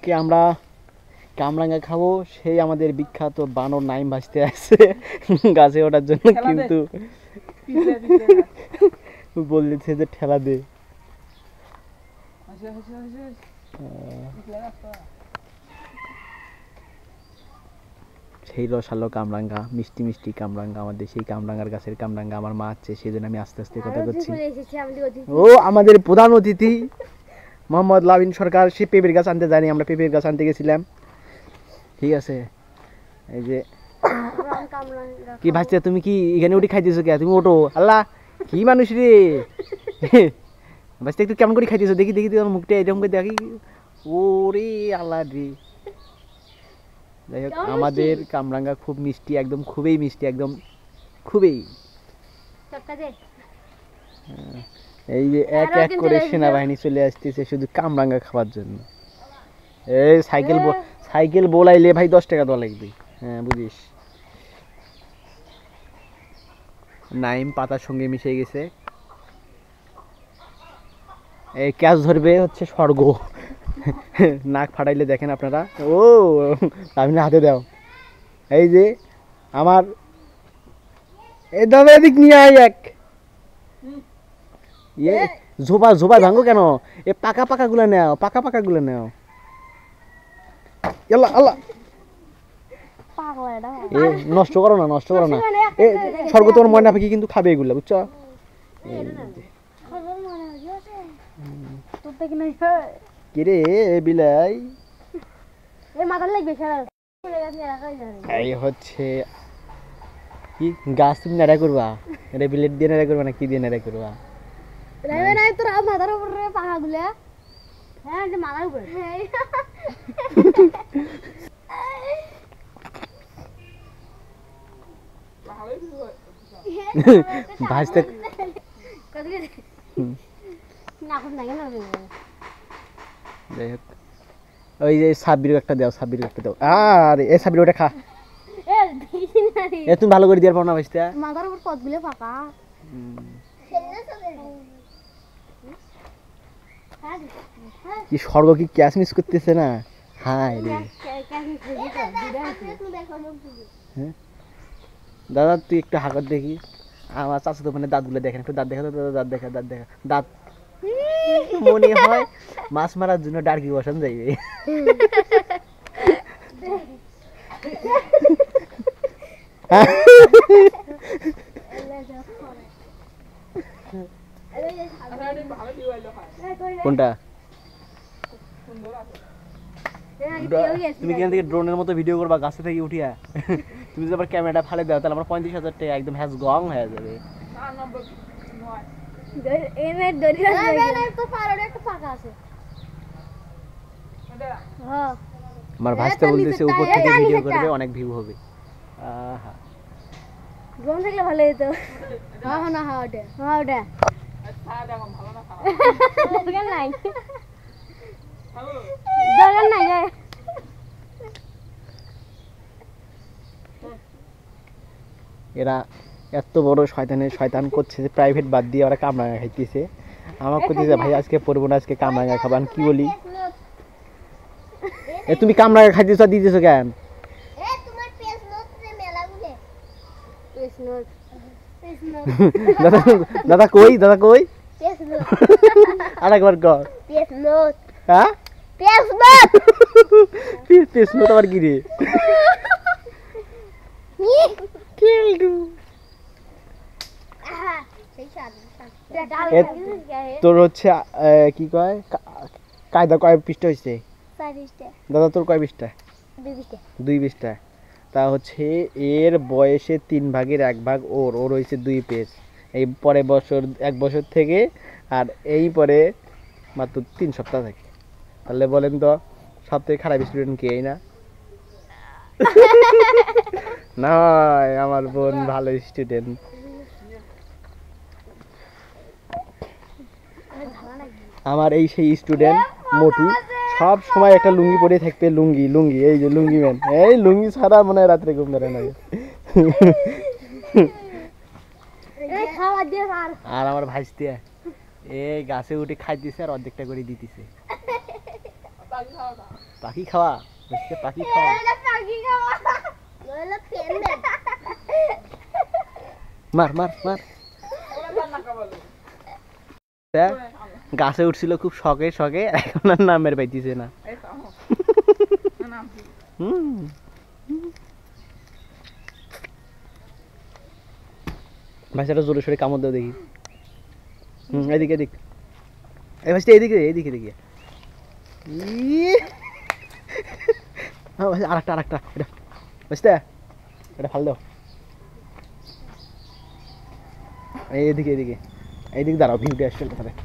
আজকে আমরা কামরাঙ্গা খাবো। সেই আমাদের বিখ্যাত বানর নাইম ভাসতে আসছে গাছে ওঠার জন্য, কিন্তু বলছে যে ঠেলা দে। সেই রসালো কামরাঙ্গা, মিষ্টি মিষ্টি কামরাঙ্গা, আমাদের সেই কামরাঙ্গার গাছের কামরাঙ্গা। আমার মা আছে, সেই জন্য আমি আস্তে আস্তে কথা করছি। ও আমাদের প্রধান অতিথি মোহাম্মদ লাবিন সরকার, সে পেঁপের গাছ আনতে জানি, আমরা পেঁপের গাছ আনতে গেছিলাম। ঠিক আছে, এই যে কি ভাবছে তুমি, কি এখানে উঠে খাইতেছো কে? তুমি ওঠো। আল্লাহ কি মানুষ রে ভাবছে, একটু কেমন করে খাইতেছো দেখি দেখি, তোমার মুখটা এরকম করে দেখি। ওরে আল্লাহ রে। যাই হোক, আমাদের কামরাঙ্গা খুব মিষ্টি, একদম খুবই মিষ্টি, একদম খুবই। এই যে এক এক করে সেনাবাহিনী চলে আসতেছে শুধু কামরাঙ্গা খাওয়ার জন্য। এই সাইকেল বোলাইলে ভাই 10 টাকা দেওয়া লাগবে। হ্যাঁ বুঝিস, নাইম পাতার সঙ্গে মিশে গেছে। এই ক্যাচ ধরবে হচ্ছে স্বর্গ। নাক ফাটাইলে দেখেন আপনারা। ও আমি হাতে দাও। এই যে আমার এই দাদা এদিক নিয়ে আয় এক। ইয়ে ঝোপা ভাঙো কেন? এ পাকা গুলা নেও, পাকা গুলা নেও। আল্লাহ আল্লাহ, এ নষ্ট করো না। এ স্বর্গ তোমার ময়না পাখি কিন্তু খাবে এগুলা, বুঝছো? কিরে বিলাই, এই হচ্ছে কি গাছ তুমি নেড়া করবা? এটা বিলেট দিয়ে নেড়া করবা না কি দিয়ে নেড়া করবা? ভাজতে যাই হোক, ওই যে সাব্বির একটা দাও, আর এ সাব্বির ওটা খা। এ তুমি ভালো করে দিয়ে পারো না ভাজতে, মাথার উপর পথগুলো ফাঁকা। কি স্বর্গ কি ক্যাশ মিস করতেছে না? হাই রে দাদা, তুই একটু হাঁকার দেখি। আমার চাচা তো মানে দাঁতগুলো দেখেন, একটু দাঁত দেখা, দাঁত মনে হয় মাছ মারার জন্য ডার্কি বসান যাইবে। কোনটা? তুমি কেন থেকে ড্রোনের মতো ভিডিও করবা গাছে থেকে উঠিয়া? তুমি যদি আবার ক্যামেরাটা ফালে দাও তাহলে আমার 35,000 টাকা একদম হ্যাজ গং হয়ে যাবে। আমার ভাইতে বলতেছে উপর থেকে ভিডিও করবে, অনেক ভিউ হবে। আহা ড্রোন থাকলে ভালো হতো। হ্যাঁ না হ্যাঁ ওটা দরকার নাই এরা এত বড় শয়তান করছে যে প্রাইভেট বাদ দিয়ে ওরা কামরাঙ্গা খাইতেছে। আমার করতেছে ভাই আজকে পড়বো না, আজকে কামরাঙ্গা খাবান। কি বলি, এ তুমি কামরাঙ্গা খাইতেছ দিতেছো কেন? দাদা কই আরেকবার কর। হ্যাঁ আবার কি রে? তোর হচ্ছে কি কয় কায়দা কয় পৃষ্ঠা হয়েছে? দাদা তোর কয় পৃষ্ঠা? 2 পৃষ্ঠা। তা হচ্ছে এর বয়সে 3 ভাগের 1 ভাগ ওর হয়েছে 2 পেজ। এই পরে বছর 1 বছর থেকে, আর এই পরে মাত্র 3 সপ্তাহ থাকে। তাহলে বলেন তো সবথেকে খারাপ স্টুডেন্ট কে? না নয়, আমার বোন ভালো স্টুডেন্ট। আমার এই সেই স্টুডেন্ট মোটু, সব সময় একটা লুঙ্গি পরে থাকবে। লুঙ্গি এই যে লুঙ্গি ম্যান, এই লুঙ্গি ছাড়া মনে হয় রাত্রে ঘুম ধরে না। আর আমার ভাইস্তে এই গাছে উঠে খাইতেছে আর অর্ধেকটা করে দিতেছে। পাখি খাওয়া পাখি খাওয়া মার মার মার গাছে উঠছিল খুব শখে শখে, এখন আর নামের পাইতেছে না। ভাই সেটা জোরে সোরে কামড় দাও দেখি। এদিকে এদিক, এই ভাই এইদিকে এইদিকে দেখি। আরেকটা আরেকটা, এটা বুঝতে এটা ফাল দাও। এইদিকে এইদিকে এইদিকে দাঁড়াও, ভিউটা আসছে কোথায়।